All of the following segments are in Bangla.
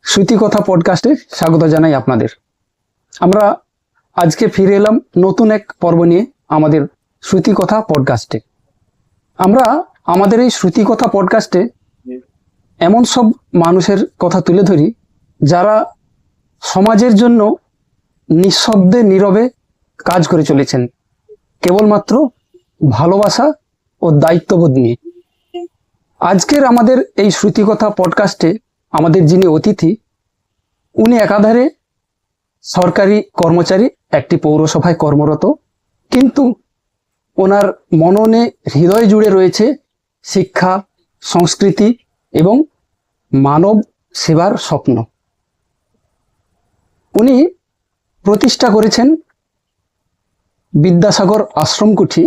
শ্রুতিকথা পডকাস্টে স্বাগত জানাই আপনাদের। আমরা আজকে ফিরে এলাম নতুন এক পর্ব নিয়ে আমাদের শ্রুতিকথা পডকাস্টে। আমরা আমাদের এই শ্রুতিকথা পডকাস্টে এমন সব মানুষের কথা তুলে ধরি যারা সমাজের জন্য নিঃশব্দে নীরবে কাজ করে চলেছেন, কেবলমাত্র ভালোবাসা ও দায়িত্ববোধ নিয়ে। আজকের আমাদের এই শ্রুতিকথা পডকাস্টে আমাদের যিনি অতিথি, উনি একাধারে সরকারি কর্মচারী, একটি পৌরসভায় কর্মরত, কিন্তু ওনার মননে হৃদয় জুড়ে রয়েছে শিক্ষা, সংস্কৃতি এবং মানব সেবার স্বপ্ন। উনি প্রতিষ্ঠা করেছেন বিদ্যাসাগর আশ্রম কুঠি,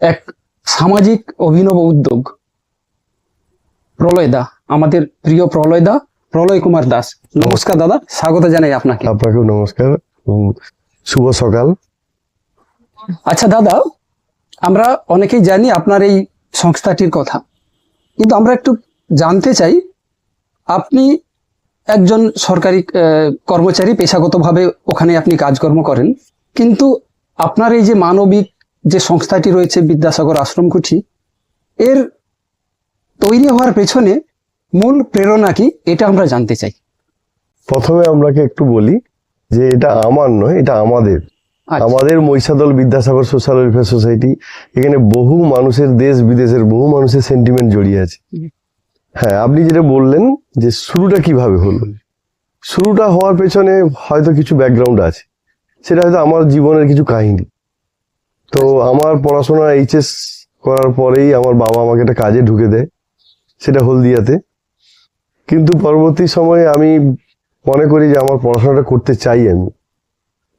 এক সামাজিক অভিনব উদ্যোগ। প্রলয় দা, আমাদের প্রিয় প্রলয় দা, প্রলয় কুমার দাস। নমস্কার দাদা, স্বাগত জানাই আপনাকে। আপনাকেও নমস্কার, শুভ সকাল। আচ্ছা দাদা, আমরা অনেকেই জানি আপনার এই সংস্থাটির কথা, কিন্তু আমরা একটু জানতে চাই, আপনি একজন সরকারি কর্মচারী, পেশাগতভাবে ওখানে আপনি কাজকর্ম করেন, কিন্তু আপনার এই যে মানবিক যে সংস্থাটি রয়েছে বিদ্যাসাগর আশ্রম কুঠি, এর তৈরি হওয়ার পেছনে মূল প্রেরণা কি, এটা আমরা জানতে চাই। প্রথমে আপনাকে একটু বলি যে এটা আমার নয়, এটা আমাদের আমাদের Mahishadal Vidyasagar social welfare society. এখানে বহু মানুষের, দেশ বিদেশের বহু মানুষের সেন্টিমেন্ট জড়িয়ে আছে। হ্যাঁ, আপনি যেটা বললেন যে শুরুটা কিভাবে হলো, শুরুটা হওয়ার পেছনে হয়তো কিছু ব্যাকগ্রাউন্ড আছে, সেটা হয়তো আমার জীবনের কিছু কাহিনী। তো আমার পড়াশোনা এইচএস করার পরেই আমার বাবা আমাকে একটা কাজে ঢুকে দেয়, সেটা হলদিয়াতে। কিন্তু পরবর্তী সময়ে আমি মনে করি যে আমার পড়াশোনাটা করতে চাই আমি।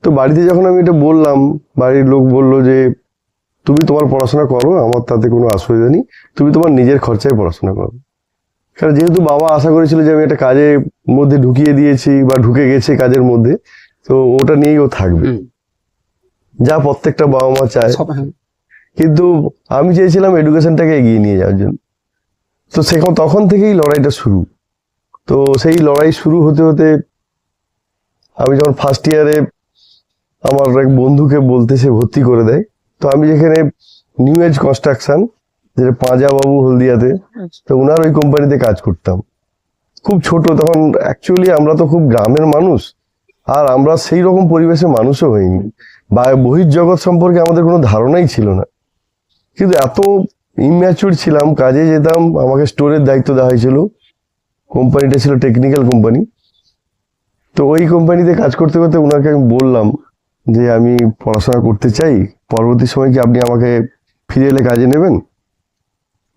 তো বাড়িতে যখন আমি এটা বললাম, বাড়ির লোক বলল যে তুমি তোমার পড়াশোনা করো, আমার তাতে কোনো অসুবিধা নেই, তুমি তোমার নিজের খরচায় পড়াশোনা করো। কারণ যেহেতু বাবা আশা করেছিল যে আমি একটা কাজের মধ্যে ঢুকিয়ে দিয়েছি বা ঢুকে গেছে কাজের মধ্যে, তো ওটা নিয়েই ও থাকবে, যা প্রত্যেকটা বাবা মা চায়। কিন্তু আমি চেয়েছিলাম এডুকেশনটাকে এগিয়ে নিয়ে যাওয়ার জন্য। তো তখন থেকেই লড়াইটা শুরু। তো সেই লড়াই শুরু হতে হতে আমি যখন ফার্স্ট ইয়ারে আমার এক বন্ধুকে বলতে, সে ভর্তি করে দেয়। তো আমি যেখানে নিউ এজ কনস্ট্রাকশন, যেটা পাঁজাবাবু হলদিয়াতে, তো ওনার ওই কোম্পানিতে কাজ করতাম। খুব ছোট তখন, অ্যাকচুয়ালি আমরা তো খুব গ্রামের মানুষ, আর আমরা সেই রকম পরিবেশে মানুষও হইনি, বা বহির্জগৎ সম্পর্কে আমাদের কোনো ধারণাই ছিল না। কিন্তু এত ইম্যাচুর ছিলাম, কাজে যেতাম, আমাকে স্টোরের দায়িত্ব দেওয়া হয়েছিল। কোম্পানিটা ছিল টেকনিক্যাল কোম্পানি। তো ওই কোম্পানিতে কাজ করতে করতে ওনাকে আমি বললাম যে আমি পড়াশোনা করতে চাই, পরবর্তী সময় কি আপনি আমাকে ফিরে এলে কাজে নেবেন?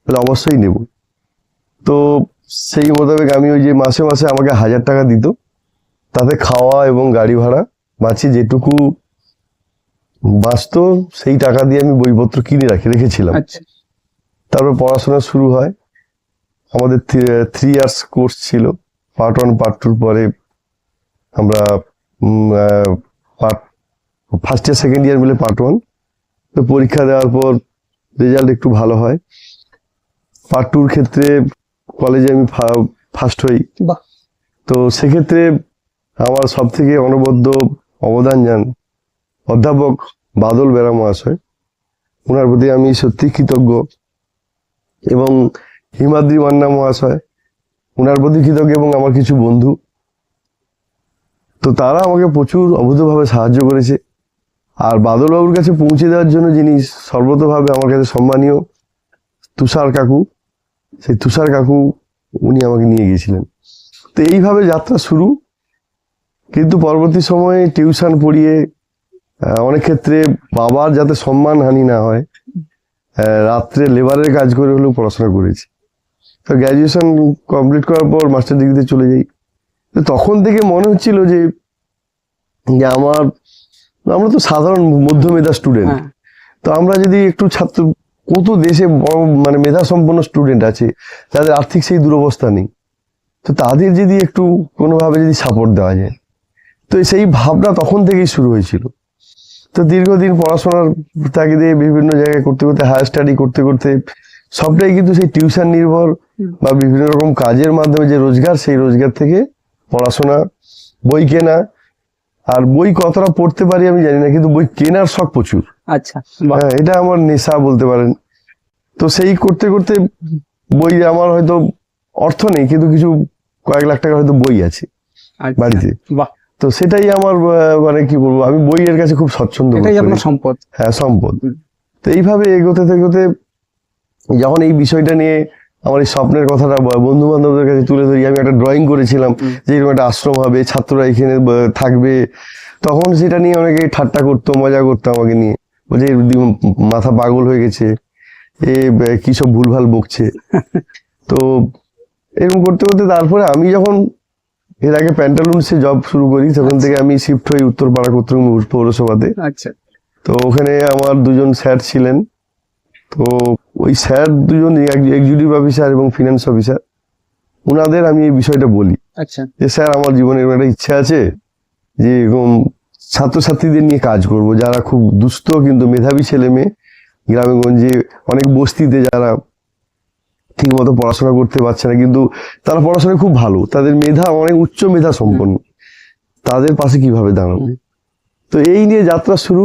তাহলে অবশ্যই নেব। তো সেই মোতাবেক আমি ওই যে মাসে মাসে আমাকে 1000 টাকা দিত, তাতে খাওয়া এবং গাড়ি ভাড়া বাঁচি, যেটুকু বাঁচত সেই টাকা দিয়ে আমি বইপত্র কিনে রেখেছিলাম। তারপর পড়াশোনা শুরু হয়। আমাদের 3 ইয়ার্স কোর্স ছিল, পার্ট 1 পার্ট 2 পরে আমরা ফার্স্ট ইয়ার সেকেন্ড ইয়ার মিলে পার্ট 1। তো পরীক্ষা দেওয়ার পর রেজাল্ট একটু ভালো হয়। পার্ট 2-র ক্ষেত্রে কলেজে আমি ফার্স্ট হই। তো সেক্ষেত্রে আমার সব থেকে অনবদ্য অবদান যান অধ্যাপক বাদল বেরা মহাশয়, ওনার প্রতি আমি সত্যি কৃতজ্ঞ। এবং হিমাদ্রি মান্না মহাশয়, ওনার প্রতি কৃতজ্ঞ, এবং আমার কিছু বন্ধু। তো তারা আমাকে প্রচুর অভূতভাবে সাহায্য করেছে। আর বাদলবাবুর কাছে পৌঁছে দেওয়ার জন্য যিনি সর্বতভাবে আমার কাছে সম্মানীয়, তুষার কাকু, সেই তুষার কাকু উনি আমাকে নিয়ে গিয়েছিলেন। তো এইভাবে যাত্রা শুরু। কিন্তু পরবর্তী সময়ে টিউশন পড়িয়ে অনেক ক্ষেত্রে বাবার যাতে সম্মান হানি না হয়, রাত্রে লেবারের কাজ করে হলেও পড়াশোনা করেছি। তো গ্র্যাজুয়েশন কমপ্লিট করার পর মাস্টার ডিগ্রিতে চলে যাই। তো তখন থেকে মনে হচ্ছিল যে আমরা তো সাধারণ মধ্যমেধা স্টুডেন্ট, তো আমরা যদি একটু কত দেশে বড় মানে মেধা সম্পন্ন স্টুডেন্ট আছে যাদের আর্থিক সেই দুরবস্থা নেই, তো তাদের যদি একটু কোনোভাবে যদি সাপোর্ট দেওয়া যায়। তো সেই ভাবনা তখন থেকেই শুরু হয়েছিল। তো দীর্ঘদিন পড়াশোনার তাগিদে বিভিন্ন জায়গায় করতে করতে, হায়ার স্টাডি করতে করতে সবটাই কিন্তু সেই টিউশন নির্ভর বা বিভিন্ন রকম কাজের মাধ্যমে যে রোজগার, সেই রোজগার থেকে পড়াশোনা, বই কেনা। আর বই কতটা পড়তে পারি আমি জানি না, কিন্তু বই কেনার শখ প্রচুর। আচ্ছা, বাহ। হ্যাঁ, এটা আমার নেশা বলতে পারেন। তো সেই করতে করতে বই, আমার হয়তো অর্থ নেই কিন্তু কিছু কয়েক লাখ টাকা হয়তো বই আছে আচ্ছা, বাড়িতে। বাহ, তো সেটাই আমার মানে কি বলবো, আমি বইয়ের কাছে খুব স্বচ্ছন্দ বোধ এটাই করি। আপনার সম্পদ। হ্যাঁ, সম্পদ। হুম। তো এইভাবে এগোতে এগোতে যখন এই বিষয়টা নিয়ে আমার এই স্বপ্নের কথাটা বন্ধু বান্ধবদের কাছে তুলে ধরি, আমি একটা ড্রয়িং করেছিলাম যে এরকম একটা আশ্রম হবে, ছাত্ররা এখানে থাকবে, তখন সেটা নিয়ে অনেকে ঠাট্টা করতো, মজা করতো আমাকে নিয়ে, বলছে এর মাথা পাগল হয়ে গেছে, এ কি সব ভুলভাল বকছে। তো এরকম করতে করতে তারপরে আমি যখন এর আগে প্যান্টালুন্সে জব শুরু করি, তখন থেকে আমি শিফট হই উত্তরপাড়া কর্তৃক পৌরসভাতে। আচ্ছা, তো ওখানে আমার দুজন স্যার ছিলেন। তো ওই স্যার দুজন এক্সিকিউটিভ অফিসার এবং ফিনান্স অফিসার, ওনাদের আমি এই বিষয়টা বলি আচ্ছা, যে স্যার, আমার জীবনে এরকম একটা ইচ্ছা আছে যে এরকম ছাত্রছাত্রীদের নিয়ে কাজ করব, যারা খুব দুস্থ কিন্তু মেধাবী ছেলে মেয়ে, গ্রামে গঞ্জে অনেক বস্তিতে যারা ঠিক মতো পড়াশোনা করতে পারছে না, কিন্তু তারা পড়াশোনায় খুব ভালো, তাদের মেধা অনেক উচ্চ মেধা সম্পন্ন, তাদের পাশে কিভাবে দাঁড়াবো। তো এই নিয়ে যাত্রা শুরু।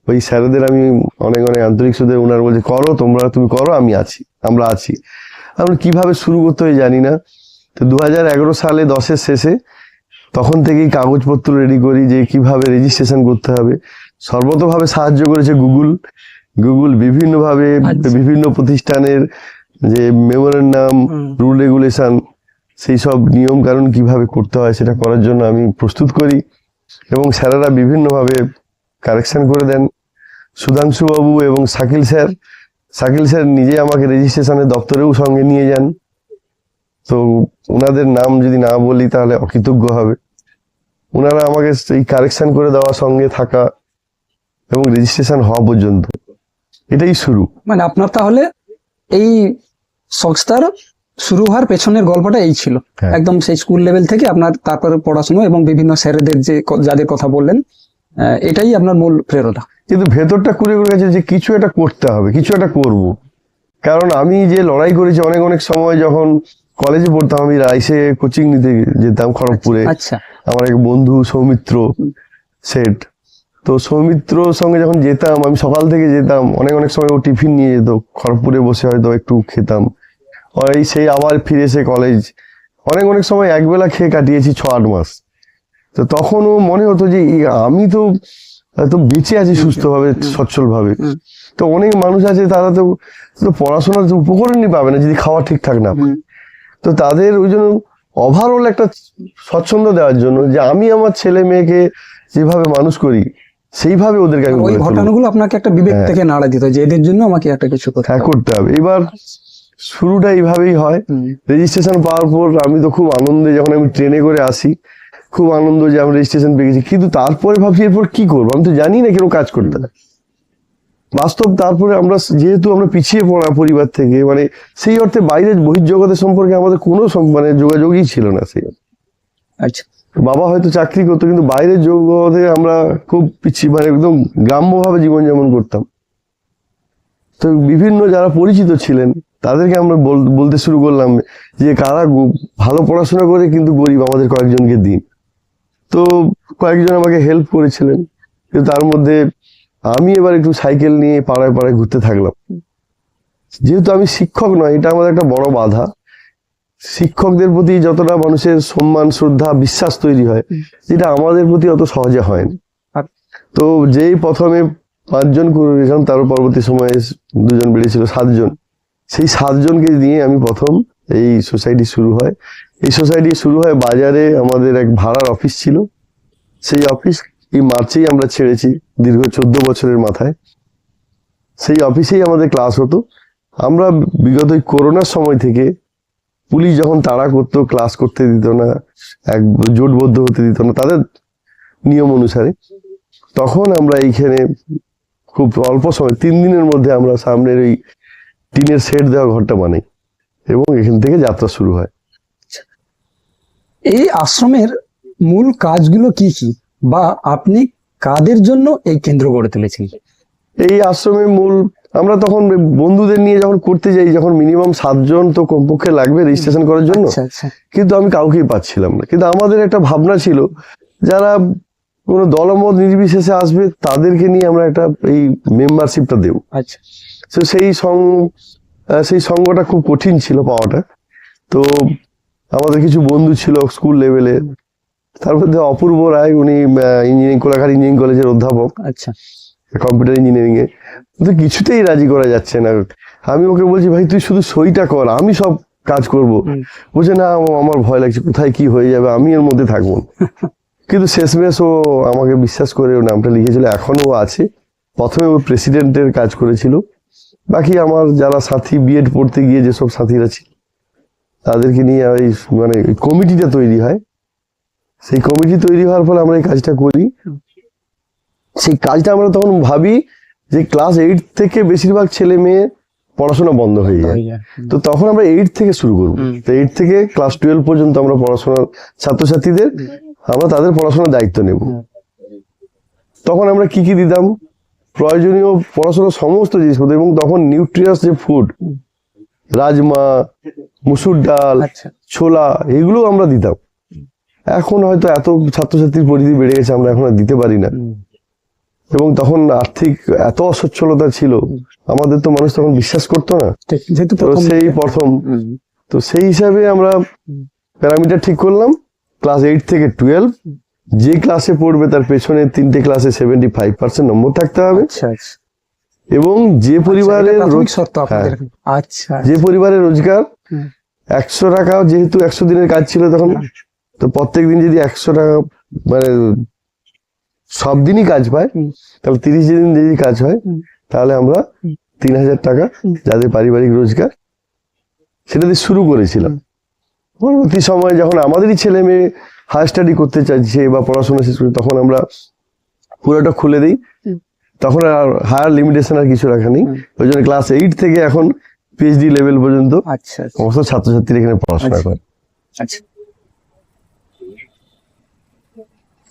ওই স্যারদের আমি অনেক অনেক আন্তরিক সুদে ওনার বলছে, করো তুমি করো, আমি আছি, আমরা আছি। আমরা কিভাবে শুরু করতে হয় জানি না। তো 2011 সালে 10-এর শেষে তখন থেকেই কাগজপত্র রেডি করি যে কিভাবে রেজিস্ট্রেশন করতে হবে। সর্বতভাবে সাহায্য করেছে গুগল বিভিন্নভাবে, বিভিন্ন প্রতিষ্ঠানের যে মেমোরেন্ডাম, রুল রেগুলেশন, সেই সব নিয়ম কানুন কিভাবে করতে হয় সেটা করার জন্য আমি প্রস্তুত করি, এবং স্যারেরা বিভিন্নভাবে কারেকশন করে দেন। সুধাংশু বাবু এবং শাকিল স্যার নিজে আমাকে রেজিস্ট্রেশনের দপ্তরেও সঙ্গে নিয়ে যান। তো ওনাদের নাম যদি না বলি তাহলে অকৃতজ্ঞ হবে। ওনারা আমাকে এই কারেকশন করে দেওয়ার সঙ্গে থাকা এবং রেজিস্ট্রেশন হওয়া পর্যন্ত, এটাই শুরু। মানে আপনার তাহলে এই সংস্থার শুরু হওয়ার পেছনের গল্পটা এই ছিল। হ্যাঁ। একদম সেই স্কুল লেভেল থেকে আপনার তারপরে পড়াশোনা এবং বিভিন্ন স্যারেদের যে যাদের কথা বললেন, এটাই আপনার মূল প্রেরণা। কিন্তু ভেতরটা কুড়ে গেছে যে কিছু একটা করতে হবে, কিছু একটা করব। কারণ আমি যে লড়াই করেছি অনেক সময়, যখন কলেজে পড়তাম, আমি রাইসে কোচিং নিতে যেতাম খড়গপুরে। আচ্ছা, আমার এক বন্ধু সৌমিত্র সেট, তো সৌমিত্রর সঙ্গে যখন যেতাম, আমি সকাল থেকে যেতাম, অনেক সময় ও টিফিন নিয়ে যেত, খড়গপুরে বসে হয়তো একটু খেতাম, সেই আবার ফিরে এসে কলেজ, অনেক সময় একবেলা খেয়ে কাটিয়েছি 6-8 মাস। তো তখনও মনে হতো যে আমি তো বেঁচে আছি সুস্থভাবে, সচ্ছলভাবে। তো অনেক মানুষ আছে তারা তো পড়াশোনার উপকরণই পাবে না যদি খাওয়া ঠিকঠাক না পায়। তো তাদের ওই জন্য ওভারঅল একটা স্বচ্ছন্দ দেওয়ার জন্য যে আমি আমার ছেলে মেয়েকে যেভাবে মানুষ করি সেইভাবে ওদেরকে আমি ওই গড়ে তুলবো। ঘটনাগুলো আপনাকে একটা বিবেক থেকে নাড়া দিত যে এদের জন্য আমাকে একটা কিছু করতে হ্যাঁ, হবে। করতে হবে। এবার শুরুটা এইভাবেই হয়। রেজিস্ট্রেশন পাওয়ার পর আমি তো খুব আনন্দে, যখন আমি ট্রেনে করে আসি, খুব আনন্দ যে আমি রেজিস্ট্রেশন পেয়ে গেছি, কিন্তু তারপরে ভাবছি এরপর কি করবো, আমি তো জানি না কেন কাজ করতে হয় বাস্তব। তারপরে যেহেতু আমরা পিছিয়ে পড়া পরিবার থেকে, মানে সেই অর্থে বাইরের বহির্জগতের সম্পর্কে আমাদের কোনো মানে যোগাযোগই ছিল না। সেই আচ্ছা, বাবা হয়তো চাকরি করতো, কিন্তু বাইরের জগতে আমরা খুব পিছিয়ে, মানে একদম গ্রাম্যভাবে জীবনযাপন করতাম। তো বিভিন্ন যারা পরিচিত ছিলেন তাদেরকে আমরা বলতে শুরু করলাম যে কারা ভালো পড়াশোনা করে কিন্তু গরিব, আমাদের কয়েকজনকে দিন। তো কয়েকজন আমাকে হেল্প করেছিলেন, কিন্তু তার মধ্যে আমি এবার একটু সাইকেল নিয়ে পাড়ায় পাড়ায় ঘুরতে থাকলাম। যেহেতু আমি শিক্ষক নয়, এটা আমাদের একটা বড় বাধা। শিক্ষকদের প্রতি যতটা মানুষের সম্মান, শ্রদ্ধা, বিশ্বাস তৈরি হয়, যেটা আমাদের প্রতি অত সহজে হয় না। তো যেই প্রথমে 5 জন করেছিলাম, তার পরবর্তী সময়ে 2 জন বেড়েছিল, 7 জন। সেই 7 জনকে নিয়ে আমি প্রথম এই সোসাইটি শুরু হয়। এই সোসাইটি শুরু হয় বাজারে, আমাদের এক ভাড়ার অফিস ছিল, সেই অফিস এই মার্চেই আমরা ছেড়েছি, দীর্ঘ 14 বছরের মাথায়। সেই অফিসেই আমাদের ক্লাস হতো। আমরা বিগত করোনার সময় থেকে, পুলিশ যখন তাড়া করতো, ক্লাস করতে দিত না, জোটবদ্ধ হতে দিত না তাদের নিয়ম অনুসারে, তখন আমরা এইখানে খুব অল্প সময় 3 দিনের মধ্যে আমরা সামনের এই টিনের সেট দেওয়া ঘরটা বানাই, এবং এখান থেকে যাত্রা শুরু হয়। এই আশ্রমের মূল কাজগুলো কি কি, বা আপনি কাদের জন্য এই কেন্দ্র গড়ে তুলেছেন? এই আশ্রমের মূল আমরা তখন বন্ধুদের নিয়ে যখন করতে যাই, যখন মিনিমাম 7 জন তো কমপক্ষে লাগবে রেজিস্ট্রেশন করার জন্য, আচ্ছা আচ্ছা কিন্তু আমি কাউকেই পাচ্ছিলাম না। কিন্তু আমাদের একটা ভাবনা ছিল, যারা কোনো দলমত নির্বিশেষে আসবে তাদেরকে নিয়ে আমরা একটা এই মেম্বারশিপটা দেব। আচ্ছা তো সেই সঙ্গটা খুব কঠিন ছিল পাওয়াটা। তো আমাদের কিছু বন্ধু ছিল স্কুল লেভেলে, তার মধ্যে অপূর্ব রায়, উনি ইঞ্জিনিয়ারিং, কোলাঘাট ইঞ্জিনিয়ারিং কলেজের অধ্যাপক, আচ্ছা কম্পিউটার ইঞ্জিনিয়ারিং এ। কিন্তু কিছুতেই রাজি করা যাচ্ছে না। আমি ওকে বলছি, ভাই তুই শুধু সইটা কর, আমি সব কাজ করব। বলছে না, আমার ভয় লাগছে, কোথায় কি হয়ে যাবে, আমি এর মধ্যে থাকবো না। কিন্তু শেষমেশ ও আমাকে বিশ্বাস করে ও নামটা লিখেছিল, এখনো ও আছে। প্রথমে ও প্রেসিডেন্টের কাজ করেছিল, বাকি আমার যারা সাথী বিএড পড়তে গিয়ে যেসব সাথীরা ছিল তাদেরকে নিয়ে এই মানে কমিটিটা তৈরি হয়। সেই কমিটি তৈরি হওয়ার ফলে আমরা এই কাজটা করি। সেই কাজটা আমরা তখন ভাবি যে ক্লাস 8 থেকে বেশিরভাগ ছেলে মেয়ে পড়াশোনা বন্ধ হয়ে যায়, তো তখন আমরা 8 থেকে শুরু করবো। তো 8 থেকে ক্লাস 12 পর্যন্ত আমরা পড়াশোনার ছাত্রছাত্রীদের আমরা তাদের পড়াশোনার দায়িত্ব নেব। তখন আমরা কি কি দিতাম, প্রয়োজনীয় পড়াশোনার সমস্ত জিনিসপত্র, এবং তখন নিউট্রিয়াস যে ফুড, রাজমা, মুসুর ডাল, ছোলা, এগুলো আমরা দিতাম। এখন হয়তো এত ছাত্রছাত্রীর পরিধি বেড়ে গেছে, আমরা এখন আর দিতে পারি না। এবং তখন আর্থিক এত অসচ্ছলতা ছিল, আমাদের তো মানুষ তখন বিশ্বাস করতো না। তো সেই প্রথম, তো সেই হিসাবে আমরা প্যারামিটার ঠিক করলাম, ক্লাস 8 থেকে 12 যে ক্লাসে পড়বে তার পেছনে 3টে ক্লাসে 75% নম্বর থাকতে হবে। এবং যে পরিবারের যে পরিবারের রোজগার 100 টাকা, যেহেতু 100 দিনের কাজ ছিল তখন, তো প্রত্যেকদিন যদি 100 টাকা মানে সব দিনই কাজ পায়, তাহলে 30 দিন যদি কাজ হয়, তাহলে আমরা 3000 টাকা যাদের পারিবারিক রোজগার, সেটা দিয়ে শুরু করেছিলাম। পরবর্তী সময় যখন আমাদেরই ছেলে মেয়ে হায়ার স্টাডি করতে চাইছে বা পড়াশোনা শেষ করে, তখন আমরা পুরোটা খুলে দিই। তখন আর হায়ার লিমিটেশন আর কিছু রাখা নেই। ওই জন্য ক্লাস 8 থেকে এখন পিএইচডি লেভেল পর্যন্ত সমস্ত ছাত্রছাত্রীরা এখানে পড়াশোনা করে।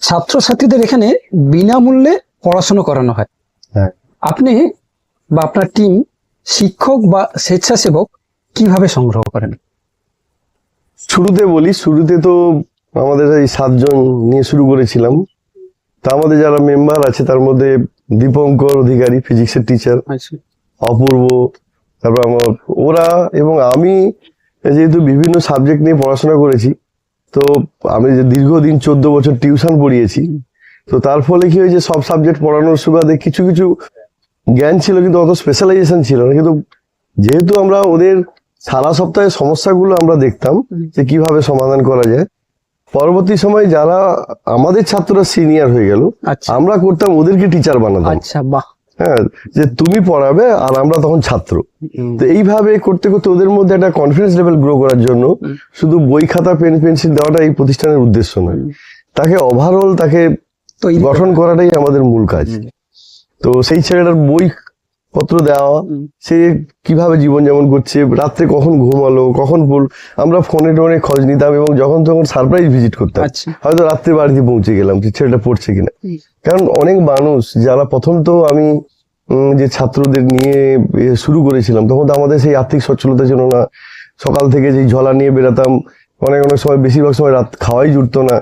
ছাত্রছাত্রীদের এখানে বিনামূল্যে পড়াশোনা করানো হয়। হ্যাঁ, আপনি বা আপনার টিম শিক্ষক বা স্বেচ্ছাসেবক কিভাবে সংগ্রহ করেন? শুরুতে বলি, শুরুতে তো আমাদের এই 7 জন নিয়ে শুরু করেছিলাম। তা আমাদের যারা মেম্বার আছে তার মধ্যে দীপঙ্কর অধিকারী, ফিজিক্সের টিচার, অপূর্ব, তারপর আমার ওরা এবং আমি যেহেতু বিভিন্ন সাবজেক্ট নিয়ে পড়াশোনা করেছি, তো আমি যে দীর্ঘদিন 14 বছর টিউশন পড়িয়েছি, তো তার ফলে কি হয়েছে, সব সাবজেক্ট পড়ানোর সুবাদে কিছু কিছু জ্ঞান ছিল, কিন্তু অত স্পেশালাইজেশন ছিল না। কিন্তু যেহেতু আমরা ওদের সারা সপ্তাহের সমস্যাগুলো আমরা দেখতাম যে কিভাবে সমাধান করা যায়, পরবর্তী সময় যারা আমাদের ছাত্ররা সিনিয়র হয়ে গেল, আমরা করতাম ওদেরকে টিচার বানাতাম। হ্যাঁ, যে তুমি পড়াবে আর আমরা তখন ছাত্র। তো এইভাবে করতে করতে ওদের মধ্যে একটা কনফিডেন্স লেভেল গ্রো করার জন্য শুধু বই খাতা পেন পেন্সিল দেওয়াটা এই প্রতিষ্ঠানের উদ্দেশ্য নয়, তাকে ওভারঅল তাকে গঠন করাটাই আমাদের মূল কাজ। তো সেই ছেলেটার বই পত্র দেওয়া, সে কিভাবে জীবনযাপন করছে, রাত্রে কখন ঘুমালো, কখন আমরা ফোনে টোনে খোঁজ নিতাম, এবং যখন তখন সারপ্রাইজ ভিজিট করতাম। হয়তো রাত্রে বাড়িতে পৌঁছে গেলাম যে ছেলেটা পড়ছে কিনা। কারণ অনেক মানুষ যারা প্রথম, তো আমি যে ছাত্রদের নিয়ে শুরু করেছিলাম, তখন তো আমাদের সেই আর্থিক সচ্ছলতা ছিল না। সকাল থেকে যেই ঝোলা নিয়ে বেরোতাম, অনেক সময় বেশিরভাগ সময় রাত খাওয়াই জুটতো না,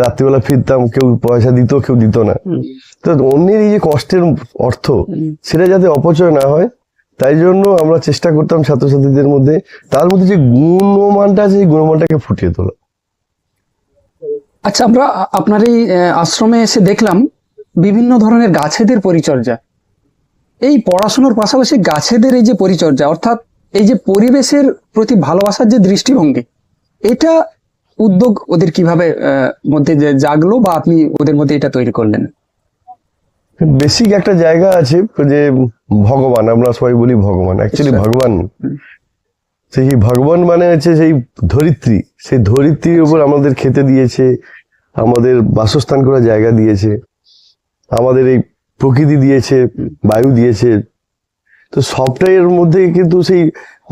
রাত্রিবেলা ফিরতাম, কেউ পয়সা দিত, কেউ দিত না। তো অন্যের এই যে কষ্টের অর্থ, সেটা যাতে অপচয় না হয়, তাই জন্য আমরা চেষ্টা করতাম ছাত্রছাত্রীদের মধ্যে, তার মধ্যে যে গুণমানটা আছে, সেই গুণমানটাকে ফুটিয়ে তোলা। আচ্ছা, আমরা আপনার এই আশ্রমে এসে দেখলাম বিভিন্ন ধরনের গাছেদের পরিচর্যা। এই পড়াশোনার পাশাপাশি গাছেদের এই যে পরিচর্যা, অর্থাৎ এই যে পরিবেশের প্রতি ভালোবাসার যে দৃষ্টিভঙ্গি, এটা উদ্যোগ ওদের কিভাবে মধ্যে জাগলো, বা আপনি ওদের মধ্যে এটা তৈরি করলেন? বেসিক একটা জায়গা আছে যে ভগবান, আমরা সবাই বলি ভগবান, অ্যাকচুয়ালি ভগবান, সেই ভগবান মানে হচ্ছে সেই ধরিত্রী। সেই ধরিত্রীর উপর আমাদের খেতে দিয়েছে, আমাদের বাসস্থান করার জায়গা দিয়েছে, আমাদের এই প্রকৃতি দিয়েছে, বায়ু দিয়েছে। তো সবটাই এর মধ্যে কিন্তু সেই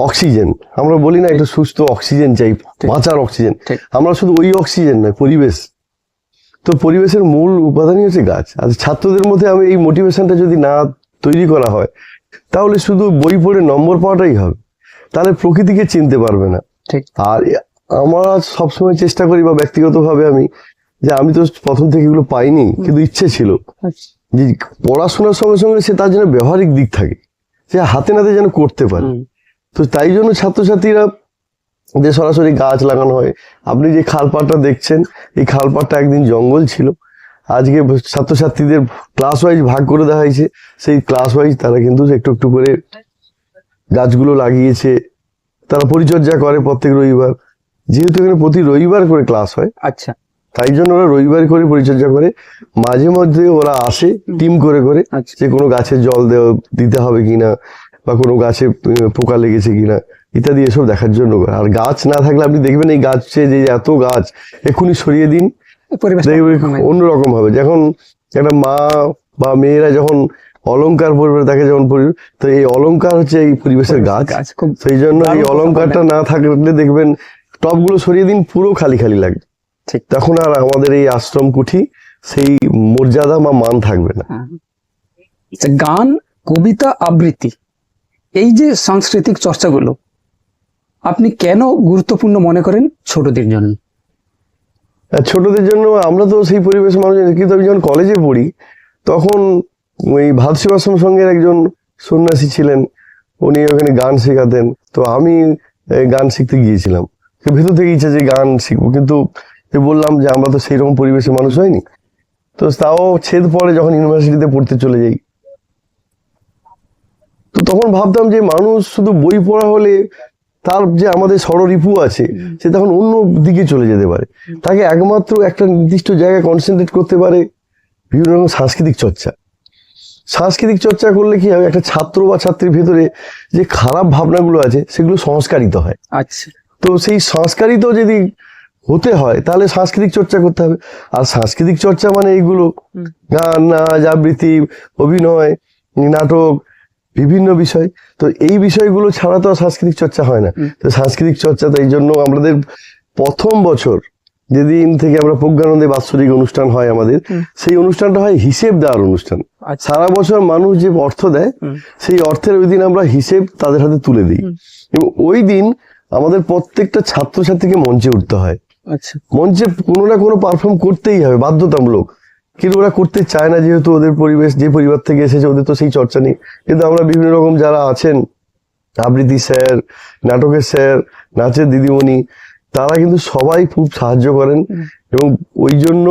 অক্সিজেন, আমরা বলি না একটা সুস্থ অক্সিজেন চাই, বাঁচার অক্সিজেন, আমরা শুধু ওই অক্সিজেন নয়, পরিবেশ। তো পরিবেশের মূল উপাদানই হচ্ছে গাছ। আর ছাত্রদের মধ্যে আমি এই মোটিভেশনটা যদি না তৈরি করা হয়, তাহলে শুধু বই পড়ে নম্বর পাওয়াটাই হবে, তাহলে প্রকৃতিকে চিনতে পারবে না। ঠিক। আর আমরা সবসময় চেষ্টা করি, বা ব্যক্তিগতভাবে আমি তো প্রথম থেকে এগুলো পাইনি, কিন্তু ইচ্ছে ছিল আচ্ছা। যে পড়াশোনার সঙ্গে সঙ্গে সে তার যেন ব্যবহারিক দিক থাকে, সে হাতে নাতে যেন করতে পারে। তো তাই জন্য ছাত্রছাত্রীরা যে সরাসরি গাছ লাগানো হয়, আপনি যে খালপাড়টা দেখছেন, এই খালপাড়টা একদিন জঙ্গল ছিল, আজকে ছাত্রছাত্রীদের ক্লাস ওয়াইজ ভাগ করে দেওয়া হয়েছে, সেই ক্লাস ওয়াইজ তারা কিন্তু একটু একটু করে গাছগুলো লাগিয়েছে, তারা পরিচর্যা করে প্রত্যেক রবিবার, যেহেতু এখানে প্রতি রবিবার করে ক্লাস হয়। আচ্ছা। তাই জন্য ওরা রবিবার করে পরিচর্যা করে, মাঝে মধ্যে ওরা আসে টিম করে করে, আচ্ছা। যে কোনো গাছে জল দিতে হবে কিনা, বা কোনো গাছে পোকা লেগেছে কিনা ইত্যাদি এসব দেখার জন্য করে। আর গাছ না থাকলে আপনি দেখবেন এই গাছে যে এত গাছ এক্ষুনি সরিয়ে দিন, দেখবেন অন্যরকম হবে। যখন একটা মা বা মেয়েরা যখন অলংকার পরবে, তাকে যখন পরবে, তো এই অলংকার হচ্ছে এই পরিবেশের গাছ। সেই জন্য এই অলংকারটা না থাকলে দেখবেন টবগুলো সরিয়ে দিন, পুরো খালি খালি লাগে। ঠিক। তখন আর আমাদের এই আশ্রম কুঠি সেই মর্যাদা বা মান থাকবে না। গান, কবিতা, আবৃত্তি, এই যে সাংস্কৃতিক চর্চাগুলো আপনি কেন গুরুত্বপূর্ণ মনে করেন ছোটদের জন্য? ছোটদের জন্য আমরা তো সেই পরিবেশে মানুষ, কিন্তু আমি যখন কলেজে পড়ি তখন ওই ভারত সেবাশ্রম সংঘের একজন সন্ন্যাসী ছিলেন, উনি ওখানে গান শেখাতেন। তো আমি গান শিখতে গিয়েছিলাম, ভেতর থেকে ইচ্ছা যে গান শিখবো, কিন্তু বললাম যে আমরা তো সেই রকম পরিবেশে মানুষ হয়নি। তো তাও ছেদ পড়ে যখন ইউনিভার্সিটিতে পড়তে চলে যাই, তো তখন ভাবতাম যে মানুষ শুধু বই পড়া হলে তার যে আমাদের ষড়রিপু আছে সে তখন অন্য দিকে চলে যেতে পারে, তাকে একমাত্র একটা নির্দিষ্ট জায়গায় কনসেন্ট্রেট করতে পারে বিভিন্ন রকম সাংস্কৃতিক চর্চা। সাংস্কৃতিক চর্চা করলে কি হয়, একটা ছাত্র বা ছাত্রীর ভেতরে যে খারাপ ভাবনাগুলো আছে সেগুলো সংস্কারিত হয়। আচ্ছা। তো সেই সংস্কারিত যদি হতে হয় তাহলে সাংস্কৃতিক চর্চা করতে হবে। আর সাংস্কৃতিক চর্চা মানে এইগুলো গান, নাচ, আবৃত্তি, অভিনয়, নাটক, বিভিন্ন বিষয়। তো এই বিষয়গুলো ছাড়া তো সাংস্কৃতিক চর্চা হয় না। তো সাংস্কৃতিক চর্চা, তো এই জন্য আমাদের প্রথম বছর যেদিন থেকে আমরা প্রজ্ঞানন্দে বাৎসরিক অনুষ্ঠান হয় আমাদের, সেই অনুষ্ঠানটা হয় হিসেব দেওয়ার অনুষ্ঠান। সারা বছর মানুষ যে অর্থ দেয়, সেই অর্থের ওই দিন আমরা হিসেব তাদের হাতে তুলে দিই, এবং ওই দিন আমাদের প্রত্যেকটা ছাত্রছাত্রীকে মঞ্চে উঠতে হয়। আচ্ছা। মঞ্চে কোনো না কোনো পারফর্ম করতেই হবে, বাধ্যতামূলক। কিন্তু ওরা করতে চায় না, যেহেতু ওদের পরিবেশ, যে পরিবার থেকে এসেছে ওদের তো সেই চর্চা নেই। কিন্তু আমরা বিভিন্ন রকম যারা আছেন, আবৃত্তি স্যার, নাটকের স্যার, নাচের দিদিমণি, তারা কিন্তু সবাই খুব সাহায্য করেন, এবং ওই জন্য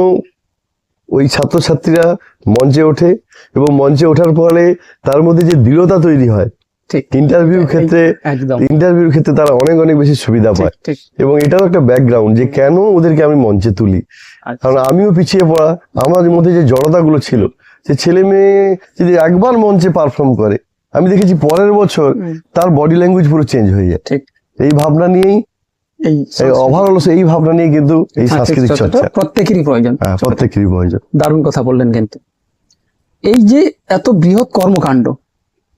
ওই ছাত্রছাত্রীরা মঞ্চে ওঠে, এবং মঞ্চে ওঠার ফলে তার মধ্যে যে দৃঢ়তা তৈরি হয়, ইন্টারভিউর ক্ষেত্রে তারা অনেক অনেক বেশি সুবিধা পায়। এবং এটাও একটা ব্যাকগ্রাউন্ড যে কেন ওদেরকে আমি মঞ্চে তুলি, কারণ আমিও পিছিয়ে পড়া, আমার মধ্যে যে জড়তাগুলো ছিল, যে ছেলে মেয়ে যদি একবার মঞ্চে পারফর্ম করে, আমি দেখেছি পরের বছর তার বডি ল্যাঙ্গুয়েজ পুরো চেঞ্জ হয়ে যায়। এই ভাবনা নিয়েই, ওভারঅল এই ভাবনা নিয়ে কিন্তু এই সাংস্কৃতিক চর্চা প্রত্যেকেরই প্রয়োজন। প্রত্যেকেরই প্রয়োজন। দারুণ কথা বললেন। কিন্তু এই যে এত বৃহৎ কর্মকাণ্ড,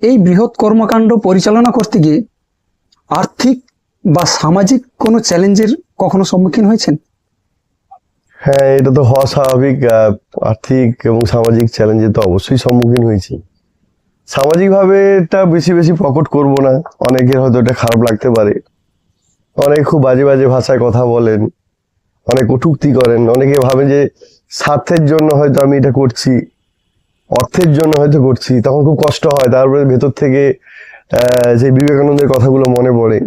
এই বৃহৎ কর্মকাণ্ড পরিচালনা করতে গিয়ে আর্থিক বা সামাজিক কোনো চ্যালেঞ্জের কখনো সম্মুখীন হয়েছেন? হ্যাঁ, এটা তো হওয়া স্বাভাবিক। আর্থিক এবং সামাজিক চ্যালেঞ্জের তো অবশ্যই সম্মুখীন হয়েছি। সামাজিক ভাবে এটা বেশি বেশি প্রকট করব না, অনেকের হয়তো এটা খারাপ লাগতে পারে। অনেকে খুব বাজে বাজে ভাষায় কথা বলেন, অনেক কটূক্তি করেন, অনেকে ভাবে যে স্বার্থের জন্য হয়তো আমি এটা করছি, অর্থের জন্য হয়তো করছি, তখন খুব কষ্ট হয়। তারপরে ভেতর থেকে যে বিবেকানন্দের কথাগুলো মনে পড়ে,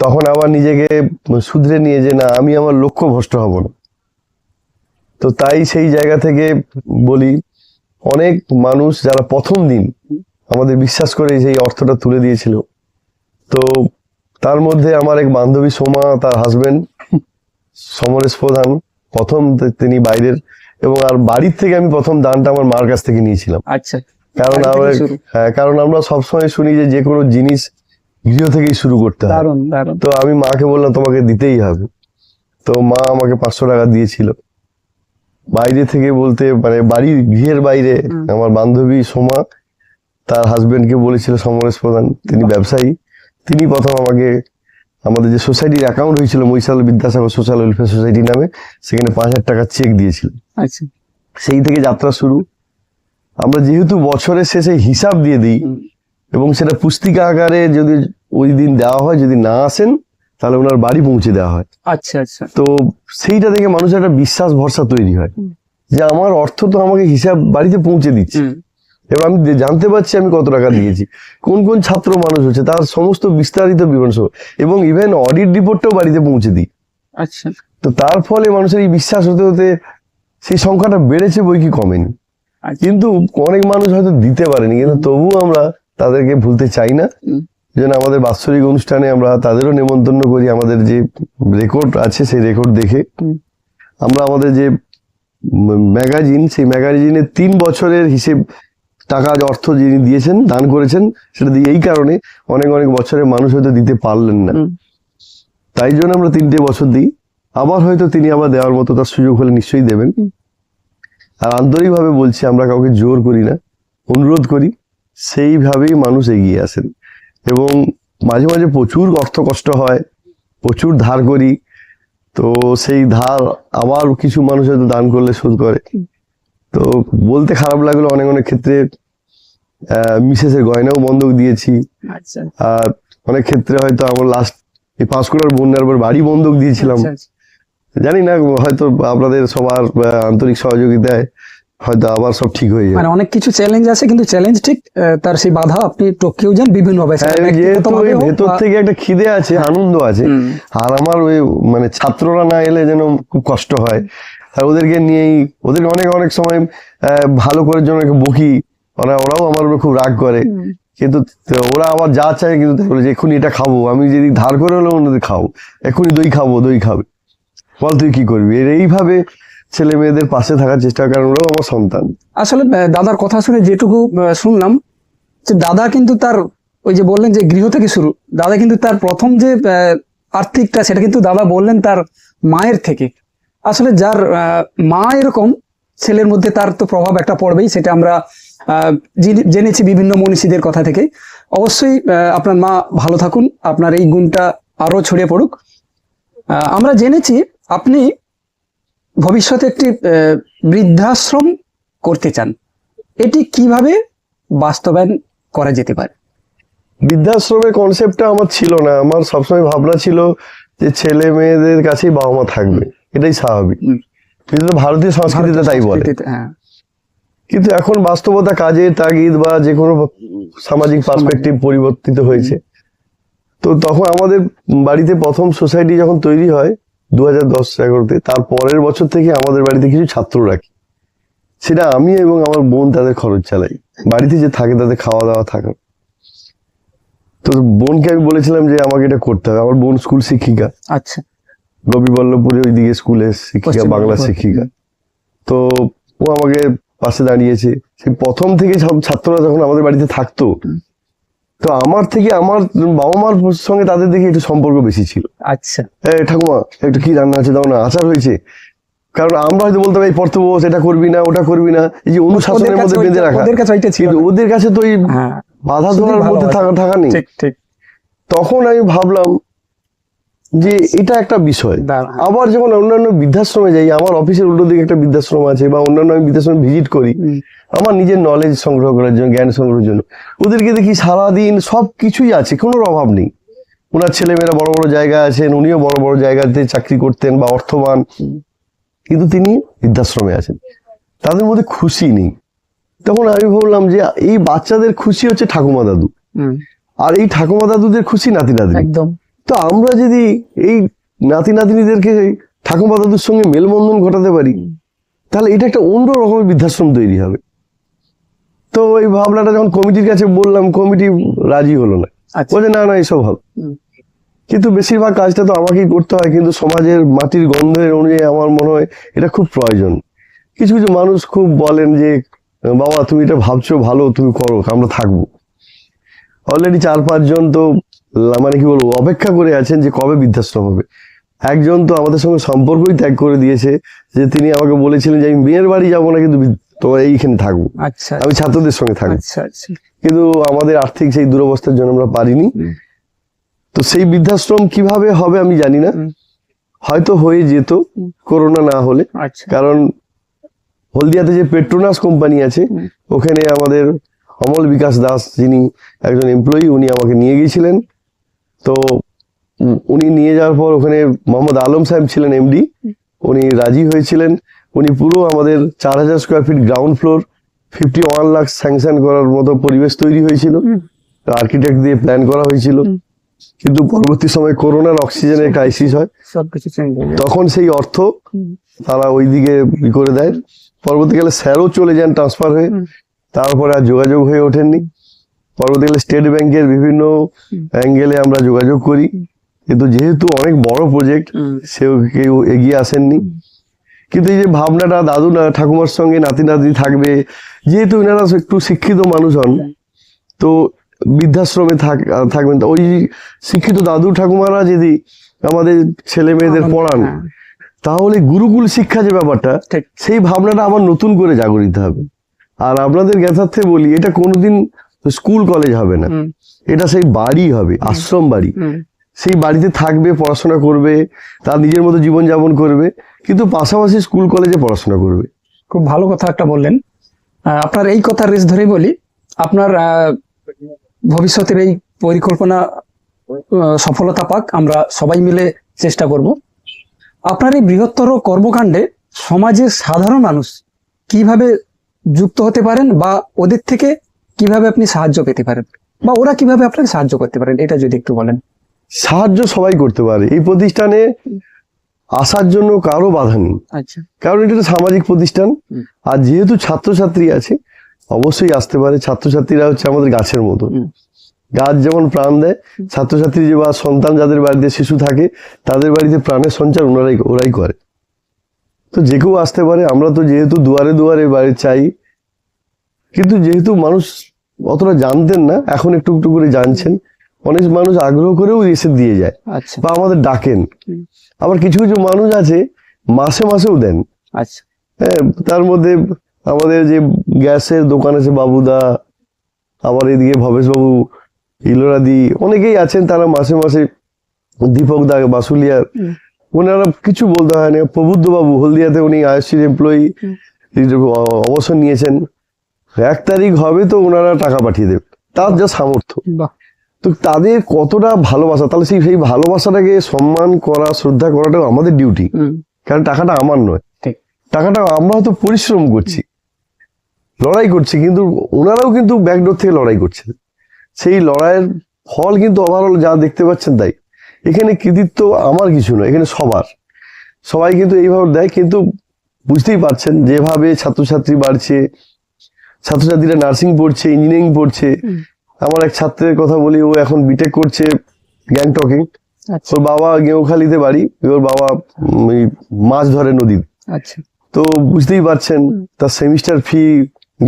তখন আবার নিজেকে শুধরে নিয়ে যে না, আমি আমার লক্ষ্য ভ্রষ্ট হব না। তো তাই সেই জায়গা থেকে বলি, অনেক মানুষ যারা প্রথম দিন আমাদের বিশ্বাস করে সেই অর্থটা তুলে দিয়েছিল, তো তার মধ্যে আমার এক বান্ধবী সোমা, তার হাজবেন্ড সমরেশ প্রধান, প্রথম তিনি বাইরের, এবং আর বাড়ির থেকে আমি প্রথম দানটা আমার মার কাছ থেকে নিয়েছিলাম। আচ্ছা। কারণ আমরা সবসময় শুনি যে কোনো জিনিস গৃহ থেকেই শুরু করতে হয়। তো আমি মাকে বললাম তোমাকে দিতেই হবে, তো মা আমাকে 500 টাকা দিয়েছিল। বাইরে থেকে বলতে মানে বাড়ির গৃহের বাইরে আমার বান্ধবী সোমা তার হাজবেন্ডকে বলেছিল, সমরেশ প্রধান, তিনি ব্যবসায়ী, তিনি প্রথম আমাকে আমাদের যে সোসাইটির অ্যাকাউন্ট হয়েছিল Mahishal Vidyasagar social welfare society নামে, সেখানে 5000 টাকা চেক দিয়েছিল। সেই থেকে যাত্রা শুরু। আমরা যেহেতু বছরের শেষে হিসাব দিয়ে দিই, এবং সেটা পুস্তিকা আকারে যদি ওই দিন দেওয়া হয়, যদি না আসেন তাহলে ওনার বাড়ি পৌঁছে দেওয়া হয়। আচ্ছা আচ্ছা। তো সেইটা দেখে মানুষের একটা বিশ্বাস ভরসা তৈরি হয় যে আমার অর্থ তো আমাকে হিসাব বাড়িতে পৌঁছে দিচ্ছে, এবার আমি জানতে পারছি আমি কত টাকা দিয়েছি, কোন কোন ছাত্র মানুষ হচ্ছে তার সমস্ত বিস্তারিত বিবরণ সহ, এবং ইভেন অডিট রিপোর্টটাও বাড়িতে পৌঁছে দিই। আচ্ছা। তো তার ফলে মানুষের এই বিশ্বাস হতে হতে সেই সংখ্যাটা বেড়েছে বই কি কমেনি। আচ্ছা। কিন্তু অনেক মানুষ হয়তো দিতে পারেনি, কিন্তু তবুও আমরা তাদেরকে ভুলতে চাই না। যেন আমাদের বাৎসরিক অনুষ্ঠানে আমরা তাদেরও নেমন্তন্ন করি, আমাদের যে রেকর্ড আছে সেই রেকর্ড দেখে আমরা আমাদের যে ম্যাগাজিন, সেই ম্যাগাজিনের 3 বছরের হিসেব, টাকা অর্থ যিনি দিয়েছেন, দান করেছেন, সেটা দিয়ে এই কারণে অনেক অনেক বছরের মানুষ হয়তো দিতে পারলেন না, তাই জন্য আমরা 3টে বছর দিই। আবার হয়তো তিনি আবার দেওয়ার মতো তার সুযোগ হলে নিশ্চয়ই দেবেন। আর আন্তরিকভাবে বলছি, আমরা কাউকে জোর করি না, অনুরোধ করি, সেইভাবেই মানুষ এগিয়ে আসেন। এবং মাঝে মাঝে প্রচুর অর্থ কষ্ট হয়, প্রচুর ধার করি, তো সেই ধার আবার কিছু মানুষ হয়তো দান করলে শোধ করে। তো বলতে খারাপ লাগলো, অনেক অনেক ক্ষেত্রে মিসেসের গয়নাও বন্ধক দিয়েছি। আচ্ছা। আর অনেক ক্ষেত্রে হয়তো আমার লাস্ট এই পাঁশকুড়ার বন্যার পর বাড়ি বন্ধক দিয়েছিলাম। জানি না, হয়তো আপনাদের সবার আন্তরিক সহযোগিতায় হয়তো আবার সব ঠিক হয়ে যাবে। মানে অনেক কিছু চ্যালেঞ্জ আছে, কিন্তু চ্যালেঞ্জ ঠিক তার সেই বাধা আপনি টপকেও যান বিভিন্ন ভাবে। যেহেতু ভেতর থেকে একটা খিদে আছে, আনন্দ আছে, আর আমার ওই মানে ছাত্ররা না এলে যেন খুব কষ্ট হয়, আর ওদেরকে নিয়েই, ওদেরকে অনেক অনেক সময় ভালো করার জন্য বকি, ওরাও আমার উপর খুব রাগ করে, কিন্তু ওরা আবার যা চায় কিন্তু যে এক্ষুনি এটা খাবো, আমি যদি ধার করে হলেও ওদের খাবো, এক্ষুনি দই খাবো, দই খাবে, বল তুই কি করবি। এইভাবে ছেলে মেয়েদের পাশে থাকার চেষ্টা, কারণ ওরাও আমার সন্তান। আসলে দাদার কথা শুনে যেটুকু শুনলাম, যে দাদা কিন্তু তার ওই যে বললেন যে গৃহ থেকে শুরু, দাদা কিন্তু তার প্রথম যে আর্থিকটা, সেটা কিন্তু দাদা বললেন তার মায়ের থেকে। আসলে যার মা এরকম, ছেলের মধ্যে তার তো প্রভাব একটা পড়বেই, সেটা আমরা জেনেছি বিভিন্ন মনীষীদের কথা থেকে। অবশ্যই আপনার মা ভালো থাকুন, আপনার এই গুণটা আরো ছড়িয়ে পড়ুক। আমরা জেনেছি আপনি ভবিষ্যতে একটি বৃদ্ধাশ্রম করতে চান, এটি কিভাবে বাস্তবায়ন করা যেতে পারে? বৃদ্ধাশ্রমের কনসেপ্টটা আমার ছিল না, আমার সবসময় ভাবনা ছিল যে ছেলে মেয়েদের কাছেই বাবা মা থাকবে, এটাই স্বাভাবিক, কিন্তু ভারতীয় সংস্কৃতিতে তাই বলে। কিন্তু এখন বাস্তবতা, কাজের তাগিদ বা যে কোনো সামাজিক পার্সপেক্টিভ পরিবর্তিত হয়েছে। তো তখন আমাদের বাড়িতে প্রথম সোসাইটি যখন তৈরি হয় 2010-11-তে, তার পরের বছর থেকে আমাদের বাড়িতে কিছু ছাত্র রাখি, সেটা আমি এবং আমার বোন তাদের খরচ চালাই, বাড়িতে যে থাকে তাদের খাওয়া দাওয়া থাকা। তো বোনকে আমি বলেছিলাম যে আমাকে এটা করতে হবে। আমার বোন স্কুল শিক্ষিকা। আচ্ছা। গোপীবল্লভপুরে ওইদিকে স্কুলের শিক্ষিকা, বাংলা শিক্ষিকা। তো ও আমাকে পাশে দাঁড়িয়েছে সেই প্রথম থেকে। সব ছাত্ররা যখন আমাদের বাড়িতে থাকতো, তো আমার থেকে আমার বাবা মার সঙ্গে তাদের দেখে একটু সম্পর্ক বেশি ছিল। আচ্ছা। ঠাকুমা একটু কি রান্না আছে দাও না, আচার হয়েছে। কারণ আমরা হয়তো বলতাম এই পড়তে বস, এটা করবি না, ওটা করবি না, এই যে অনুশাসনের মধ্যে বেঁধে রাখা। কিন্তু ওদের কাছে তো এই বাধা ধরার মধ্যে থাকা নেই। তখন আমি ভাবলাম যে এটা একটা বিষয়। আবার যখন অন্যান্য বৃদ্ধাশ্রমে যাই, আমার অফিসের উল্টো দিকে একটা বৃদ্ধাশ্রম আছে, বা অন্যান্য আমি বৃদ্ধাশ্রমে ভিজিট করি আমার নিজের নলেজ সংগ্রহ করার জন্য, জ্ঞান সংগ্রহের জন্য, ওদেরকে দেখি সারাদিন সব কিছুই আছে, কোনো অভাব নেই। ওনার ছেলেমেয়েরা বড় বড় জায়গায় আছেন, উনিও বড় বড় জায়গাতে চাকরি করতেন বা অর্থবান, কিন্তু তিনি বৃদ্ধাশ্রমে আছেন, তাদের মধ্যে খুশি নেই। তখন আমি ভাবলাম যে এই বাচ্চাদের খুশি হচ্ছে ঠাকুমা দাদু, আর এই ঠাকুমা দাদুদের খুশি নাতি নাতনি। একদম। তো আমরা যদি এই নাতি নাতনিদেরকে ঠাকুমা দাদুর সঙ্গে মেলবন্ধন ঘটাতে পারি, তাহলে এটা একটা অন্য রকমের বৃদ্ধাশ্রম তৈরি হবে। তো এই ভাবনাটা যখন কমিটির কাছে বললাম, কমিটি রাজি হলো না, বলছে না না এসব হবে। কিন্তু বেশিরভাগ কাজটা তো আমাকেই করতে হয়, কিন্তু সমাজের মাটির গন্ধের অনুযায়ী আমার মনে হয় এটা খুব প্রয়োজন। কিছু কিছু মানুষ খুব বলেন যে বাবা তুমি এটা ভাবছো ভালো, তুমি করো, আমরা থাকবো। অলরেডি 4-5 জন তো মানে কি বলবো অপেক্ষা করে আছেন যে কবে বৃদ্ধাশ্রম হবে। একজন তো আমাদের সঙ্গে সম্পর্কই ত্যাগ করে দিয়েছে, যে তিনি আমাকে বলেছিলেন যে আমি মেয়ের বাড়ি যাবো না, কিন্তু তোমার এইখানে থাকবো, আমি ছাত্রদের সঙ্গে থাকবো। কিন্তু আমাদের আর্থিক সেই দুরবস্থার জন্য আমরা পারিনি। তো সেই বৃদ্ধাশ্রম কিভাবে হবে আমি জানি না, হয়তো হয়ে যেত করোনা না হলে। কারণ হলদিয়াতে যে পেট্রোনাস কোম্পানি আছে, ওখানে আমাদের অমল বিকাশ দাস যিনি একজন এমপ্লয়ি, উনি আমাকে নিয়ে গিয়েছিলেন। তো উনি নিয়ে যাওয়ার পর ওখানে মোহাম্মদ আলম সাহেব ছিলেন এমডি, উনি রাজি হয়েছিলেন। উনি পুরো আমাদের 4000 square feet ground floor 51 lakh sanction করার মতো পরিবেশ তৈরি হয়েছিল, আর্কিটেক্ট দিয়ে প্ল্যান করা হয়েছিল। কিন্তু পরবর্তী সময় করোনার অক্সিজেনের ক্রাইসিস হয়, সবকিছু চেঞ্জ হয়ে যায়। তখন সেই অর্থ তারা ওইদিকে করে দেয়। পরবর্তীকালে স্যারও চলে যান ট্রান্সফার হয়ে, তারপরে আর যোগাযোগ হয়ে ওঠেননি। পরবর্তীকালে স্টেট ব্যাংকের বিভিন্ন অ্যাঙ্গেলে আমরা যোগাযোগ করি, কিন্তু যেহেতু অনেক বড় প্রজেক্ট, সেও কেউ এগিয়ে আসেননি। কিন্তু এই যে ভাবনাটা দাদু ঠাকুমার সঙ্গে নাতি নাতি থাকবে, যেহেতু এনারা একটু শিক্ষিত মানুষ হন, তো বৃদ্ধাশ্রমে থাকবেন, তো ওই শিক্ষিত দাদু ঠাকুমারা যদি আমাদের ছেলে মেয়েদের পড়ান, তাহলে গুরুকুল শিক্ষা যে ব্যাপারটা, ঠিক। সেই ভাবনাটা আবার নতুন করে জাগরিত হবে। আর আপনাদের জ্ঞাতার্থে বলি, এটা কোনোদিন স্কুল কলেজ হবে না, এটা সেই বাড়ি হবে, আশ্রম বাড়ি। সেই বাড়িতে থাকবে, পড়াশোনা করবে, তার নিজের মতো জীবনযাপন করবে, কিন্তু পাশাপাশি স্কুল কলেজে পড়াশোনা করবে। খুব ভালো কথা একটা বললেন। আপনার এই কথার রেস ধরেই বলি, আপনার ভবিষ্যতের এই পরিকল্পনা সফলতা পাক, আমরা সবাই মিলে চেষ্টা করব। আপনার এই বৃহত্তর কর্মকাণ্ডে সমাজের সাধারণ মানুষ কিভাবে যুক্ত হতে পারেন, বা ওদের থেকে কিভাবে আপনি সাহায্য পেতে পারেন, বা ওরা কিভাবে আপনাকে সাহায্য করতে পারেন, এটা যদি একটু বলেন। সাহায্য সবাই করতে পারে, এই প্রতিষ্ঠানে আসার জন্য কারো বাধা নেই, আচ্ছা, কারণ এটা একটা সামাজিক প্রতিষ্ঠান। আর যেহেতু ছাত্রছাত্রী আছে, অবশ্যই আসতে পারে। ছাত্রছাত্রীরা হচ্ছে আমাদের গাছের মতো, গাছ যেমন প্রাণ দেয়, ছাত্রছাত্রী যে বা সন্তান যাদের বাড়িতে শিশু থাকে, তাদের বাড়িতে প্রাণের সঞ্চার ওরাই করে। তো যে কেউ আসতে পারে। আমরা তো যেহেতু দুয়ারে দুয়ারে বাড়ি চাই, কিন্তু যেহেতু মানুষ অতটা জানতেন না, এখন একটু একটু করে জানছেন। অনেক মানুষ আগ্রহ করেও এসে দিয়ে যায়, আচ্ছা, বা আমাদের ডাকেন। আবার কিছু কিছু মানুষ আছে মাসে মাসেও দেন। আচ্ছা, হ্যাঁ, তার মধ্যে আমাদের যে গ্যাসের দোকান আছে বাবুদা, আবার এদিকে ভবেশ বাবু, ইলোরাদি, অনেকেই আছেন, তারা মাসে মাসে, দীপক দা বাসুলিয়ার, ওনারা কিছু বলতে হয় না। প্রবুদ্ধ বাবু হলদিয়াতে, উনি আইএসসির এমপ্লয়ি, অবসর নিয়েছেন। 1 তারিখ হবে তো ওনারা টাকা পাঠিয়ে দেবে, তার যা সামর্থ্য। বাহ, তো তাদের কতটা ভালোবাসা, তাহলে সেই ভালোবাসাটাকে সম্মান করা, শ্রদ্ধা করাটাও আমাদের ডিউটি। কারণ টাকাটা আমার নয়, ঠিক। টাকাটা আমরা হয়তো পরিশ্রম করছি, লড়াই করছি, কিন্তু ওনারাও কিন্তু ব্যাকডোর থেকে লড়াই করছেন। সেই লড়াইয়ের ফল কিন্তু ওভারঅল যা দেখতে পাচ্ছেন তাই। এখানে কৃতিত্ব আমার কিছু নয়, এখানে সবাই কিন্তু এইভাবে দেয়। কিন্তু বুঝতেই পারছেন যেভাবে ছাত্রছাত্রী বাড়ছে, ছাত্রছাত্রীরা নার্সিং পড়ছে, ইঞ্জিনিয়ারিং পড়ছে। আমার এক ছাত্রের কথা বলি, ও এখন বিটেক করছে গ্যাংটকে। আচ্ছা, ওর বাবা গেঁওখালিতে বাড়ি, ওর বাবা ওই মাছ ধরে নদীর। আচ্ছা, তো বুঝতেই পারছেন তার সেমিস্টার ফি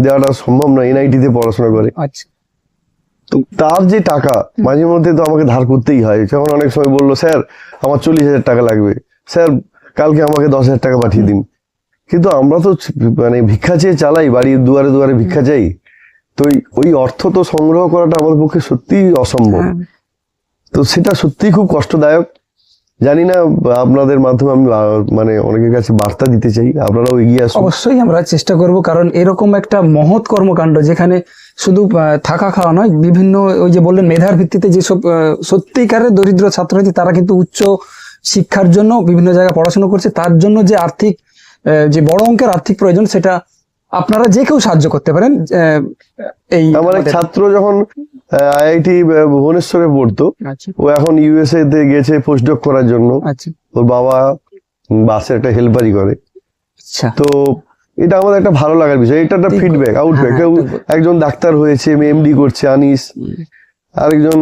দেওয়াটা সম্ভব নয়, এনআইটিতে পড়াশোনা করে। আচ্ছা, তো তার যে টাকা মাঝে মধ্যে তো আমাকে ধার করতেই হয়। যখন অনেক সময় বললো, স্যার আমার 40,000 টাকা লাগবে, স্যার কালকে আমাকে 10,000 টাকা পাঠিয়ে দিন। কিন্তু আমরা তো মানে ভিক্ষা চেয়ে চালাই, বাড়ির দুয়ারে দুয়ারে ভিক্ষা চাই। তো ওই অর্থ তো সংগ্রহ করাটা আমাদের পক্ষে সত্যিই অসম্ভব। তো সেটা সত্যিই খুব কষ্টদায়ক। জানি না, আপনাদের মাধ্যমে আমি মানে অনেকের কাছে বার্তা দিতে চাই, আপনারাও এগিয়ে আসুন। অবশ্যই আমরা চেষ্টা করব, কারণ এরকম একটা মহৎ কর্মকাণ্ড, যেখানে শুধু থাকা খাওয়া নয়, বিভিন্ন ওই যে বললেন মেধার ভিত্তিতে যেসব সত্যিকারের দরিদ্র ছাত্রছাত্রী, তারা কিন্তু উচ্চ শিক্ষার জন্য বিভিন্ন জায়গায় পড়াশোনা করছে, তার জন্য যে আর্থিক যে বড় অঙ্কের আর্থিক প্রয়োজন, সেটা আপনারা যে কেউ সাহায্য করতে পারেন। এই আমার এক ছাত্র যখন আইআইটি ভুবনেশ্বরে পড়তো, আচ্ছা, ও এখন ইউএসএ তে গেছে পোস্টডক করার জন্য। আচ্ছা, ওর বাবা বাসে একটা হেল্পারি করে। আচ্ছা, তো এটা আমাদের একটা ভালো লাগার বিষয়, এটা একটা ফিডব্যাক, আউটব্যাক। কেউ একজন ডাক্তার হয়েছে, এমডি করছে, আনিস। আরেকজন,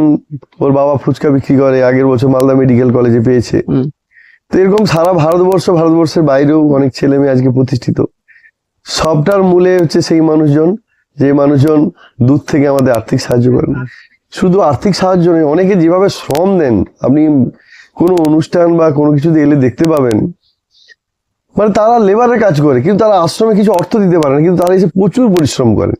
ওর বাবা ফুচকা বিক্রি করে, আগের বছর মালদা মেডিকেল কলেজে পেয়েছে। তো এরকম সারা ভারতবর্ষের বাইরেও অনেক ছেলে মেয়ে আজকে প্রতিষ্ঠিত। সবটার মূলে হচ্ছে সেই মানুষজন, যে মানুষজন দূর থেকে আমাদের আর্থিক সাহায্য করেন। শুধু আর্থিক সাহায্য নয়, অনেকে যেভাবে শ্রম দেন, আপনি কোনো অনুষ্ঠান বা কোনো কিছুতে এলে দেখতে পাবেন। মানে তারা লেবারের কাজ করে, কিন্তু তারা আশ্রমে কিছু অর্থ দিতে পারে না, কিন্তু তারা এসে প্রচুর পরিশ্রম করে।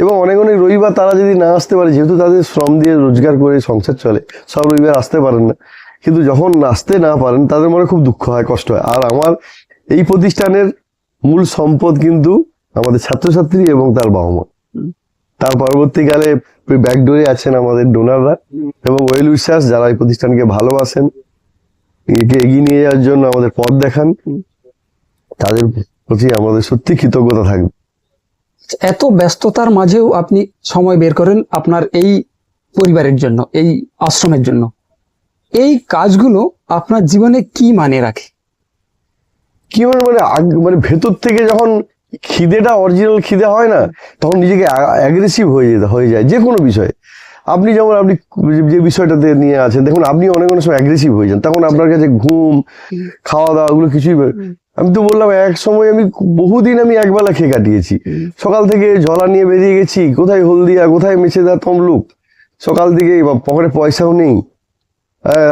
এবং অনেক রবিবার তারা যদি না আসতে পারে, যেহেতু তাদের শ্রম দিয়ে রোজগার করে সংসার চলে, সব রবিবার আসতে পারেন না। কিন্তু যখন আসতে না পারেন, তাদের মনে খুব দুঃখ হয়, কষ্ট হয়। আর আমার এই প্রতিষ্ঠানের মূল সম্পদ কিন্তু আমাদের ছাত্রছাত্রী এবং তার বাবা মা। তার পরবর্তীকালে ব্যাকডোরে আছেন আমাদের ডোনাররা এবং ওয়েল উইশার্স, যারা এই প্রতিষ্ঠানকে ভালোবাসেন, একে এগিয়ে নিয়ে যাওয়ার জন্য আমাদের পথ দেখান, তাদের প্রতি আমাদের সত্যি কৃতজ্ঞতা থাকবে। এত ব্যস্ততার মাঝেও আপনি সময় বের করেন আপনার এই পরিবারের জন্য, এই আশ্রমের জন্য। এই কাজগুলো আপনার জীবনে কি মানে রাখে? কি মানে ভেতর থেকে যখন খিদেটা অরিজিনাল খিদে হয় না, তখন নিজেকে অ্যাগ্রেসিভ হয়ে যায় যে কোনো বিষয়ে। আপনি যেমন আপনি যে বিষয়টাতে নিয়ে আছেন, দেখুন আপনি অনেক অনেক সময় অ্যাগ্রেসিভ হয়ে যান, তখন আপনার কাছে ঘুম, খাওয়া দাওয়া ওগুলো কিছুই, আমি তো বললাম এক সময় আমি বহুদিন আমি একবেলা খেয়ে কাটিয়েছি। সকাল থেকে ঝোলা নিয়ে বেরিয়ে গেছি, কোথায় হলদিয়া, কোথায় মেছেদা, তমলুক, সকাল থেকে পকেটে পয়সাও নেই।